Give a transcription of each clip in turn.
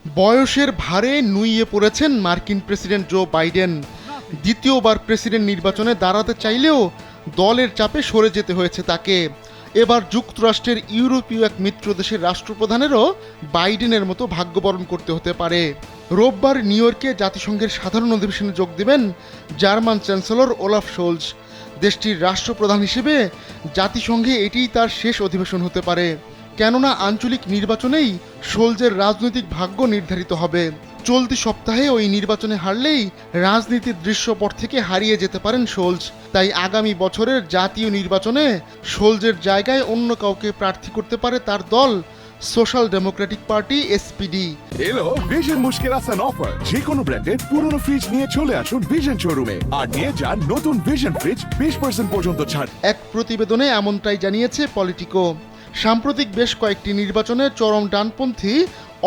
বয়সের ভারে নুইয়ে পড়েছেন মার্কিন প্রেসিডেন্ট জো বাইডেন। দ্বিতীয়বার প্রেসিডেন্ট নির্বাচনে দাঁড়াতে চাইলেও দলের চাপে সরে যেতে হয়েছে তাকে। এবার যুক্তরাষ্ট্রের ইউরোপীয় এক মিত্র দেশের রাষ্ট্রপ্রধানেরও বাইডেনের মতো ভাগ্যবরণ করতে হতে পারে। রোববার নিউ ইয়র্কে জাতিসংঘের সাধারণ অধিবেশনে যোগ দেবেন জার্মান চ্যান্সেলর ওলাফ শোলজ। দেশটির রাষ্ট্রপ্রধান হিসেবে জাতিসংঘে এটিই তার শেষ অধিবেশন হতে পারে, কেননা আঞ্চলিক নির্বাচনেই শোলজের রাজনৈতিক ভাগ্য নির্ধারিত হবে। চলতি সপ্তাহে ওই নির্বাচনে হারলেই রাজনীতির দৃশ্যপট থেকে হারিয়ে যেতে পারেন শোলজ। তাই আগামী বছরের জাতীয় নির্বাচনে শোলজের জায়গায় অন্য কাউকে প্রার্থী করতে পারে তার দল সোশ্যাল ডেমোক্রেটিক পার্টি এসপিডি। এলো ভিশন মুশকিল আসান অফার, যে কোনো ব্র্যান্ডের পুরনো ফ্রিজ নিয়ে চলে আসুন ভিশন শোরুমে আর নিয়ে যান নতুন ভিশন ফ্রিজ 20% পর্যন্ত ছাড়। এক প্রতিবেদনে এমনটাই জানিয়েছে পলিটিকো। সাম্প্রতিক বেশ কয়েকটি নির্বাচনে চরম ডানপন্থী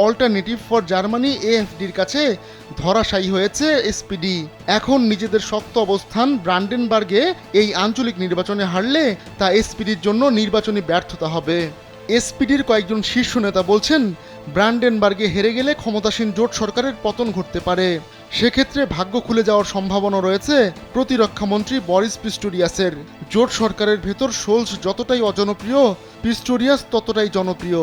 অল্টারনেটিভ ফর জার্মানি এএফডির কাছে ধরাশায়ী হয়েছে এসপিডি। এখন নিজেদের শক্ত অবস্থান ব্রান্ডেনবার্গে এই আঞ্চলিক নির্বাচনে হারলে তা এসপিডির জন্য নির্বাচনী ব্যর্থতা হবে। এসপিডির কয়েকজন শীর্ষ নেতা বলছেন, ব্রান্ডেনবার্গে হেরে গেলে ক্ষমতাসীন জোট সরকারের পতন ঘটতে পারে। সেক্ষেত্রে ভাগ্য খুলে যাওয়ার সম্ভাবনা রয়েছে প্রতিরক্ষামন্ত্রী বরিস পিস্টোরিয়াসের। জোট সরকারের ভেতর শোলজ যতটাই অজনপ্রিয়, পিস্টোরিয়াস ততটাই জনপ্রিয়।